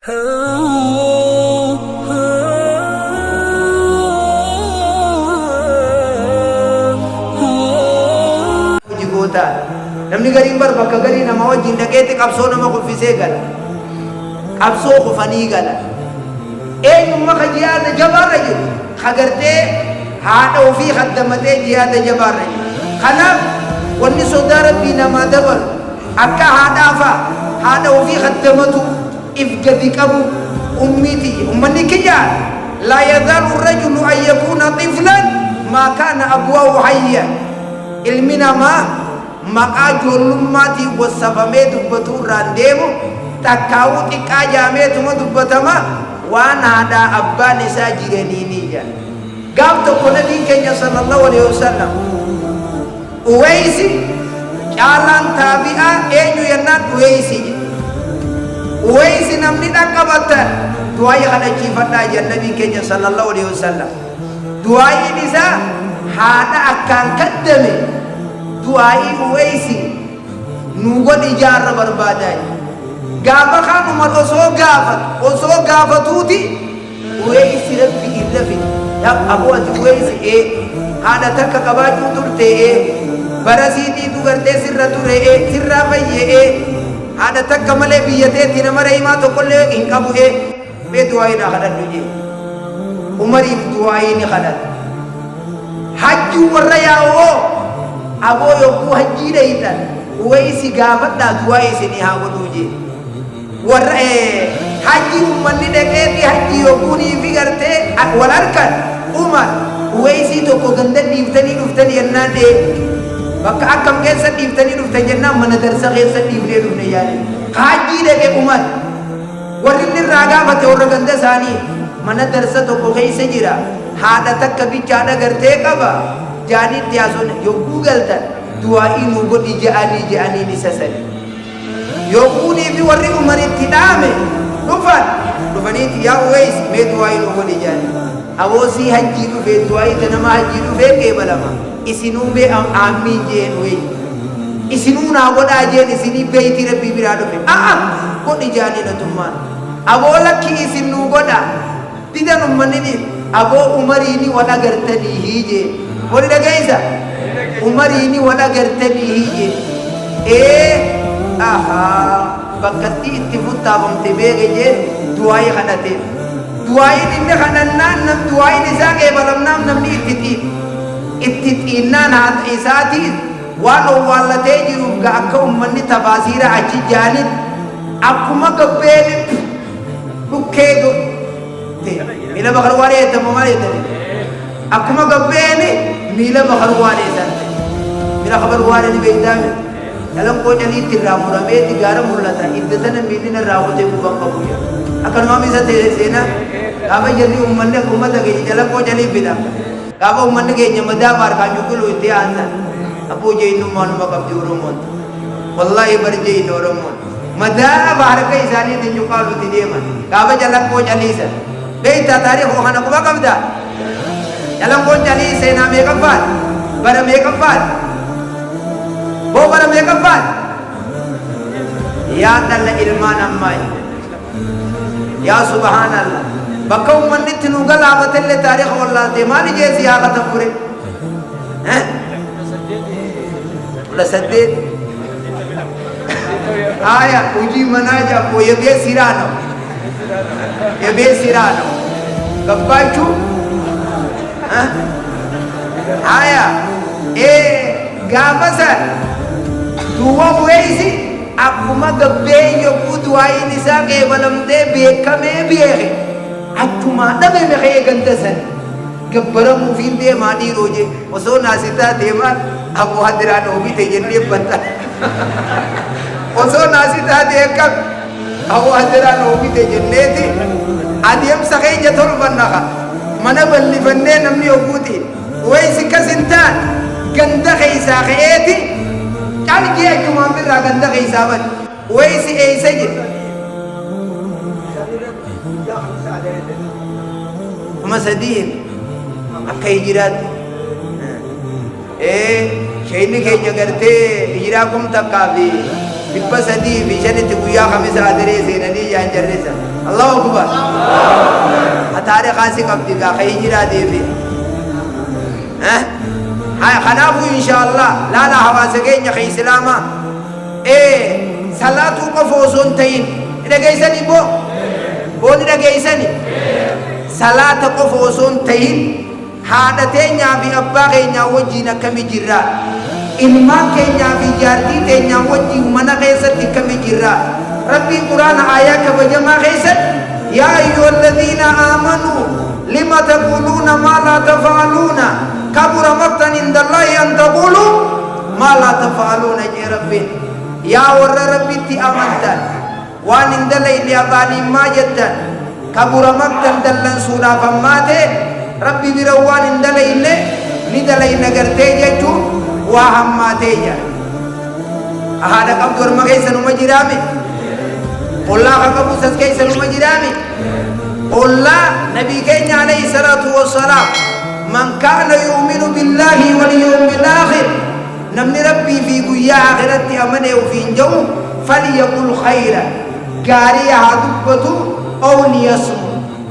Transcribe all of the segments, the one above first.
jigoota namni gariin bar bakka garii nama wajjin dhaqeetti qabsoo nama kuffisee gala qabsoo kufanii gala eenyumma ka jihaada jabaarra jiru kagartee haadha ofii kaddamatee jihaada jabaarra jiru kanaaf wanni sodaa rabbii namaa dabalu akka haadha ofii kaddamatu if gadi qabu ummiti ummanni kiyyaan laa yazaalu rajulu an yakuuna tiflan maa kaana abwaahu hayyan ilmi namaa maqaa ijoollummaatiif wassafamee dubbatu irraan deemu takkaawuu xiqqaa jaameetuma dubbatama waan haadhaa abbaan isaa jiraniini jedha gaaf tokko nabiin keenya sallallahu alaihi wasallam uweysi caalaan taabi'aa eenyu yennaan uweysi jedha uweysi namni dhaqqabatan du'aayi kadhachiifadhaa jedha nabiin keenya sallallahu alaihi wasallam du'aayiin isaa haadha akkaan kaddame du'aayi uweysi nuu godhi jaarra barbaadaa gaafa kaan umar osoo gaafatuuti uweysi rabbi irra fide aboo ati uweysi haadha takka qabaachuu turte barasiitiitu gartee sirra ture sirraa fayye haadha takka malee biyyateetti nama reemaa tokkollee hin qabu mee du'aayiidha kadhadhu jee umariif du'aayiini kadhadhu hajjuu warra yaa'oo aboo yogguu hajjii dhayidhan uweysi gaafadhaa du'aayi isinii haa godhuu jee warra hajjii ummanni dhaqeetti hajjii yogguunii fi gartee wal harkan umar uweysii tokko ganda dhiiftanii dhuftani jennaan bakka akkam keessa dhiiftanii dhuftan jennaan mana darsa keessa dhiifnee dhufne yaade hajjii dhaqe umar warri inni irraa gaafate warra ganda isaanii mana darsa tokko keessa jira haadha takka bichaadha gartee qaba jaanitti haasofne yogguu galtan du'aa'ii nuu godhi je'aniin isa sani yogguunii fi warri umaritti dhaame dhufaniiti yaa uweysi mee du'aa'ii nuu godhi je'anii aboosii hajjii dhufee du'aa'ii nama hajjii dhufee qeebalama isinuu bee aammiin jeen wey isinuu naa godhaa jeen isinii beeyti rabbii biraa dhufe godhi je'anii natummaan aboo lakki isin nuu godha didan ummanni aboo umariini wal agartanii hiije wali dhageeysa umariini wal agartanii hiije bakkatti itti futtaafamte beeke jee du'aa'ii kadhateef du'aa'iin inni kadhannaan du'aa'iin isaa qeebalamnaaf namni itti xiinnaan haadha isaatiin waan owwaallatee jiruuf akka ummanni tafaasiira achi jaanit akkuma gabbeeni dhukkee miila bakarwaanee eettama maal eettame akkuma gabbeeni miila bakarwaanee sante miila bakarwaanee ni beektaame dalam koo jaliitti irraa muramee digaara mul'ata idda sana miilina irraa hotee guban qabu akkanumaa misa ta'e seenaa gaafa jalli ummanni akka ummata keenya jala koo jalii fida gaafa ummanni keenya madaa baarkaan juqulu itti aansan aboo jeeyinummaa numa qabdi oromoon wallaahi bari jeeyinna oromoon madaa baarka isaaniitiin juqaaluutti deeman gaafa jala koo jaliisan beeytaa taariikoo kana quba qabda jala koo jalii seenaa meeqaffaan bara meeqaffaan bara meeqaffaan yaa dhalla ilmaan ammaa yaa subhaanallah bakka ummanni itti nu galaafatillee taariika wallaaltee maali jeesi yaa kataffure 18 haya hojii manaa jaaboo yabee siraano gabbaachuu haya gaafa san duwwa uweysi akkuma gabbeen yogguu du'aa'iin isaa qeebalamtee beekamee beeke achumaa dhabame ka'ee ganda san gabbaramuufiin deemaa dhiiroo jee osoo naasitaa deemaan aboo hadiraan oobite jennee batta osoo naasitaa deekam aboo hadiraan oobite jenneeti adeemsa keenya tolfannaqa mana ballifannee namni yogguuti uweysi kas hin taan ganda keeysaa ka'eeti calgee achumaan birraa ganda keeysaa bad uweysi eeysa jedhe kuma sadiin akka hijiraatti sheyni keenya gartee hijiraa kum takkaa fi ببسدي بجنة ويا خمس أدريس ندي جان جرسا الله أكبر هتاري خاسي قبضي خي جرا دي في هاي خنافو إن شاء الله لا لا حواسكين يا خي سلاما إيه صلاة قفوزون تين إذا جيسني بو إذا جيسني صلاة قفوزون تين هذا تينيا في أباغينيا وجينا كمي جرا إنما كينيا في جارتي تينيا وجي منا غيست كمي جرا ربي قرآن آيات بجمع غيست يا أيها الذين آمنوا لما تقولون ما لا تفعلون كبر مقتا عند الله أن تقولوا ما لا تفعلون يا ربي يا ور ربي تي أمنتا وان عند الله تعالى ما جدا كبر مقتا دلن سودا فماته ربي بروان عند الله ندلي نغرتي جچو وهماته يا هذا قبر مغيسن مجرامي الله كبو سكيسن مجرامي الله نبي كين عليه الصلاة والسلام من كان يؤمن بالله واليوم الآخر نمن ربي في قيا آخرتي أمنه وفي جو فليقل خيرا قاري عدبته أو ليصمت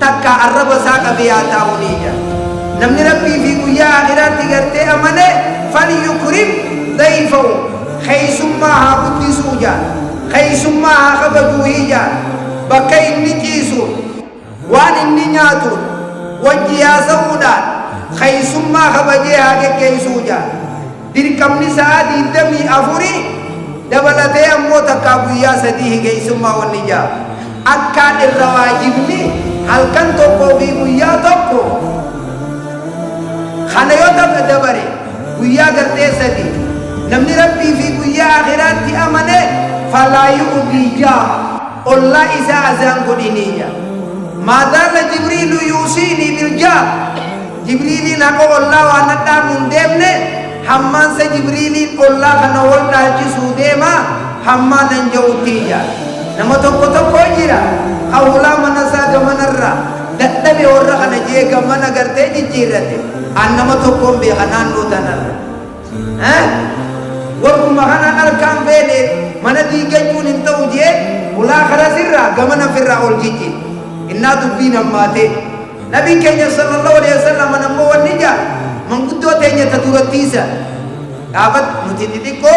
تكا الرب ساق بياتا ونيجا نمن ربي في قيا آخرتي قرتي أمنه فليكرم ضيفه خيسمها قدسوجا خيسمها خبدوهيجا بكي نجيسو وان النياتو وجيا سودا خيسما خبجيها كيسوجا دركم نسادي دمي افوري دبلته امو تكابيا سديه كيسما ونجا اكاد الرواجبني هل كان توكو بيبويا توكو خنيوتا دبري ويا غرتي سدي نمني ربي في ويا اخرتي امنه فلا يؤذي جا الله اذا اذن قدينيا ما زال جبريل يوصيني بالجاه جبريل نقول الله وانا دامن دمنه حمان سے جبريل الله كنا ولدا جسو دما حمان نجوتيا نما تو کوجرا اولا منسا گمنرا دتبه اور انا جي گمن کرتے جيرته انما تو کوم بي حنان لو تنر وركم حنان الكام بيني من دي گجون انتو جي ولا خرسرا گمن فرا اول جيجي إننا دبينا ماته نبي كنيا صلى الله عليه وسلم نمو ونجا من قدو تينيا تدورتيسا قابت متددكو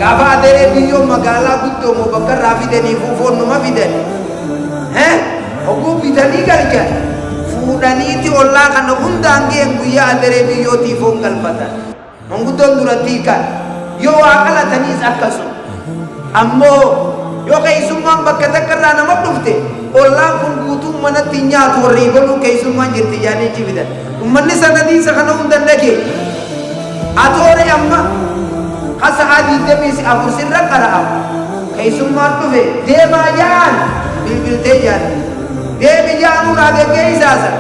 قابا ديري بيو مغالا قدو مبكر رافي دني فوفون نما فيدن حقوق بيدني كالجا فودانيتي الله كان هندانجي انقويا ديري بيو تيفون قلبتا من قدو دورتيكا يو آقلا تنيس أكسو أمو yo kaisumman bakka takarra nama dufte Allah kun gutu mana tinya to ribolu kaisumman jirti jani cibidan ummanni sanadi sakana undan dake atore amma khasa hadi demis abu sirra qara kaisumman dufe dema jan bil tejan debi janu rage keisasa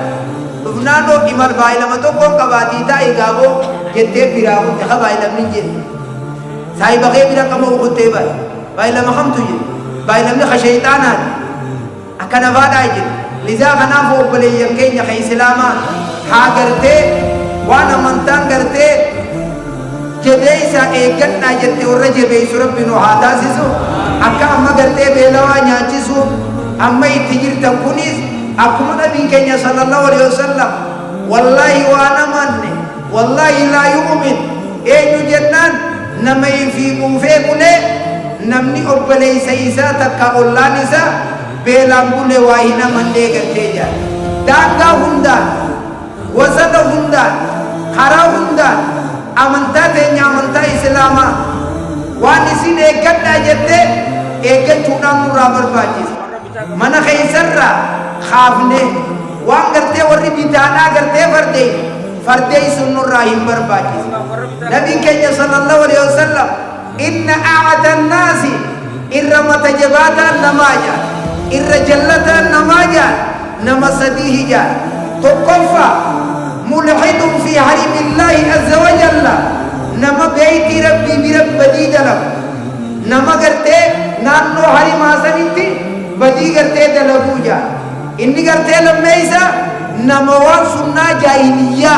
dufnano imal bailama to kon kabati ta igabo jette birabu ta bailam ninje sai bage bira kamo khuteba bailama khamtu je بايلمني خشيطانا أكنا فادا يجي لذا خنا فوق بلي يمكن يا خي سلاما حاجرته وانا منتان کرتے جديسا ايكنا جتي ورجه بيسرب بنو حادثو اكا اما کرتے بيلوا نياچسو اما يتجر تكونيس اكو نبي كنيا صلى الله عليه وسلم والله وانا من والله لا يؤمن اي جنان نمي في كوفه namni obboleessa isaa takka ollaan isaa beelaan bule waa hin amannee gartee jira daangaa hundaan wasata hundaan karaa hundaan amantaa teenya amantaa islaamaa waan isin eeggadhaa jettee eeggachuudhaan nurraa barbaachisa mana keessarraa kaafne waan gartee warri bitaadhaa gartee fardee sun nurraa hin barbaachisa nabiin keenya sallallahu alaihi wasallam إن أعد الناس إرمت جباتا نماجا إرجلتا نماجا نمسديه جا تقفى ملحد في حرم الله عز وجل نما بيت ربي برب بديد لك نما کرتے نانو حرم آسانیتی بدی کرتے دلگو جا إني کرتے لمیسا نموان سننا جاہلیہ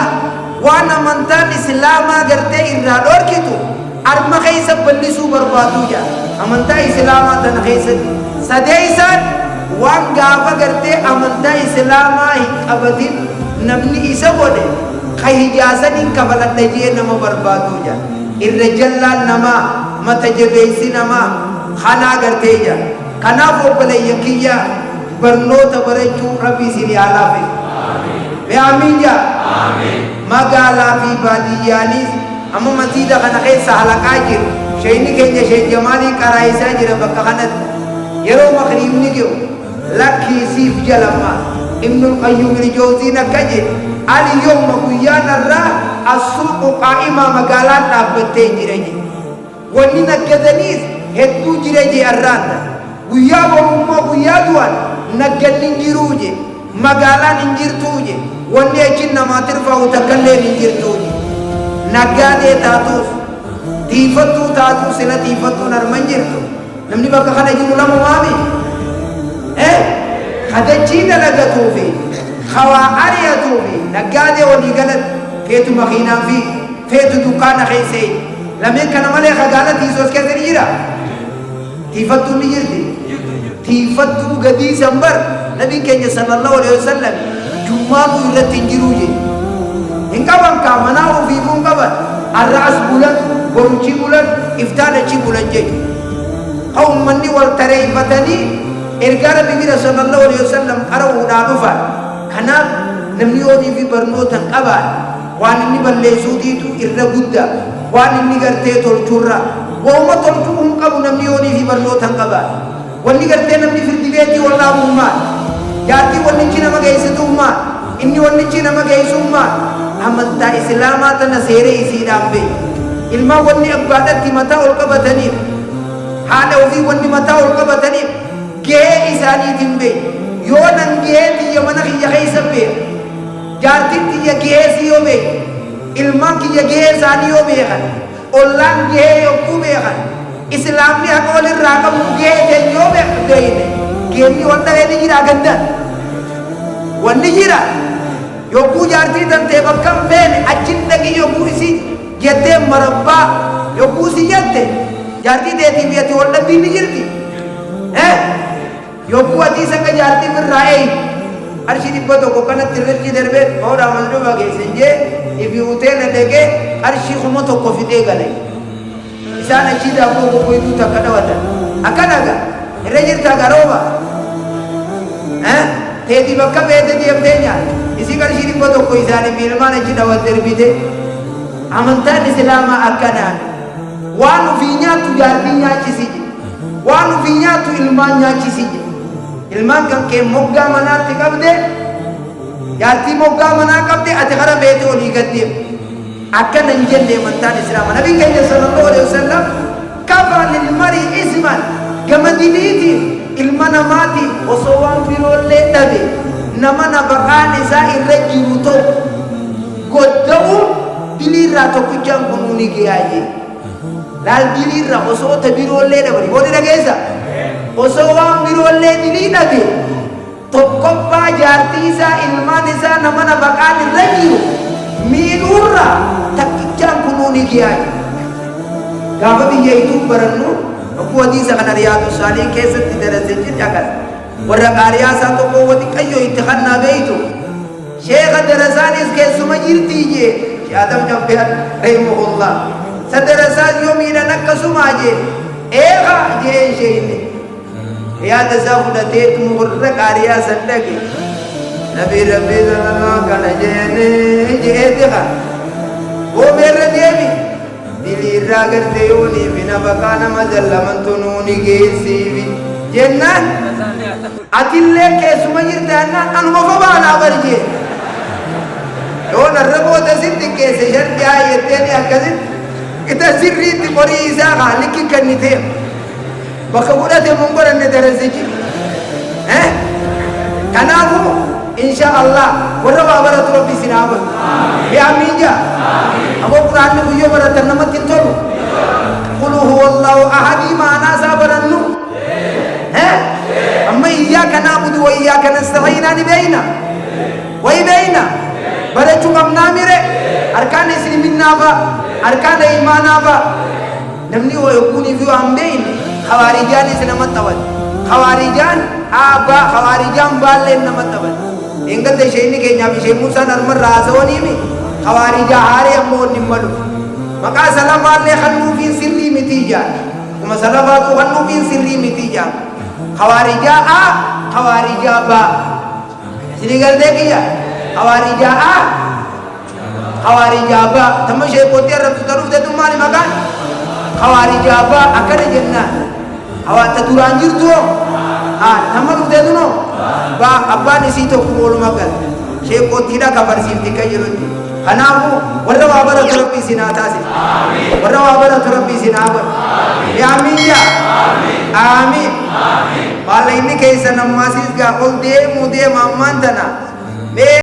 وانا منتان اسلاما کرتے ارادور کی تو أرما خيسة بلسو بربادو جا أمنتا إسلاما تنخيسة سديسان وان غافا قرتي أمنتا إسلاما أبدين نمني إسا بودي خي جاسن كفلت نجيه نما بربادو جا الرجال نما متجبيسي نما خانا قرتي جا خانا فوقل يكيا برنوت برجو ربي سيري آلافي بآمين جا مقالا في باديانيس أما مسجد خنا خيسة حلقا جير شيني كنجا شيخ جمالي كرايسا جير بقى خنا يرو مخريم نجيو لكي سيف جلما ابن القيوم الجوزي نكجي اليوم قيانا الرا السوق قائمة مقالا نابتين جيرجي وننا كذنيس هدو جيرجي الرانا قيا ومما قيا دوان نقل ننجروجي مقالا ننجرتوجي وني اجنا ما ترفع وتكلي ننجرتوجي نقادي تاتوس تيفتو تاتو سلا تيفتو نرمنجرتو نمني بقى خنا جنو لما مامي خدا جينا لقتو في خوا عريتو في نقادي وني قلت فيتو مخينا في فيتو دكان خيسي لمن كان مالي خقالة تيسوس كثير جيرا تيفتو نجرتي تيفتو قدي سنبر نبي كنجي صلى الله عليه وسلم جمعة يرتنجروجي إنك بانك مناو في بونكبا الرأس بولن ورنشي بولن إفتان شي بولن جي قوم مني والتري فتني إرجال بيبي صلى الله عليه وسلم أروه نادفا كنا نمنيوني في برنوتا كبا وانني بالليسودي تو إرغودا وانني غرتي تولچورا وما تولچوهم كبو نمنيوني في برنوتا كبا وانني غرتي نمني في الدبيتي والله أمما جاتي وانني جينا ما جيسة أمما إني وانني جينا ما جيسة أمما أمنتا إسلاما تنسيري إسيدام بي إلما واني أبقادت متا والقبتني حالا وفي واني متا والقبتني جيه إساني تنبي يونان جيه تي يمنخ يخيس بي جارتين تي جيه سيو بي إلما كي جيه سانيو بي خان أولان جيه يوكو بي خان إسلام ني أقول الراقب جيه تنيو بي خان جيه ني وانا ويني جيرا گندن واني جيرا يوكو جارتي تنتي بكم بين أجن لكي يوكو إسي جيتي مربا يوكو سي جيتي جارتي ديتي بيتي والله بيني جرتي يوكو أتي سنگا جارتي من رائي أرشي دبتو کو کنت ترکی دربت مورا مزلوبا گئی سنجے إفي اوتين لگے أرشي خمتو کو فیدے گلے إسانا چیدا کو کوئی دوتا کنواتا أكناغا رجرتا غروبا تيدي بكا بيدي دي أبدينيا إسي كان شيري بدو کوئی ساني بيلمان چيدا ودر بيدي أمنتان إسلاما أكنان وانو فينيا تو جارتينيا چسيجي وانو فينيا تو إلمانيا چسيجي إلمان كان كي مقا منا تقبدي جارتي مقا منا قبدي أتخرى بيتي ولي قديم أكنا نجل أمنتان إسلاما نبي كي صلى الله عليه وسلم كفى للمري إسما كما دينيتي المناماتي وصوان بيرولي نبي نمنا بقاني سائر رجيوتو قدو دليرا توكجان كنوني كياجي لال دليرا وصوان بيرولي نبي بودي نجيسا وصوان بيرولي دلي نبي توكبا جارتيسا المانيسا نمنا بقاني رجيو مينورا توكجان كنوني كياجي كافا بيجيتو برنو أبو حديث عن رياض الصالحين كيف تدرس الجاكس ورقاريا ساتو قوتي كيو اتخذنا بيتو شيخ درسانيس كيسو مجرتيجي آدم جنبه رحمه الله سدرسان يومينا نكسو ماجي ايغا جي شيني يا تسافر تيت مغرقاريا سندقي نبي ربي ذنما كان جيني جيتها وہ میرے دیوی دلی راگر دیونی بنا بکانا مزل من تنونی گیسی بی جنان اتلے کے سمجر تہنا انو مفبانا برجے یون الربو تسید کیسے شرطی آئیے تینے اکزید اتا سریتی قری عیسیٰ خالقی کرنی تھے بخبولت منگرن درسی جی کنابو इंशाअल्लाह वरवा बरत रब्बी सिनाब या मीजा अब कुरान में बुयो बरत नमत तोलु कुल हुवल्लाहु अहद माना सबरनु है अम्मा इय्याका नअबुदु व इय्याका नस्तईन नि बेइना वही बेइना बरे चुकम नामिरे अरकान इस्लाम नाबा अरकान ईमान नाबा namni oo yakuni fi waan beeyne khawaarijaan isa nama taban khawaarijaan aba khawaarijaan baalle nama taban ingate sheeni keenya bi shee Musa narmar raasawani mi khawarija haare ammoo nimmalu maka salamalle khannu fi sirri mitija kuma salafatu khannu fi sirri mitija khawarija a khawarija ba sinigal dekiya khawarija a khawarija ba tamashe pote rabtu taruf de tumani makan khawarija ba akade jenna awata turanjirtu namalu de duno ba abbani sito kubolu magal she potira kabar sirti kayirunti kanafu warra wabara rabbi sinatasi amin warra wabara rabbi sinaba amin ya amin ya amin amin bala inni keessa namasis ga ol de mude mamantana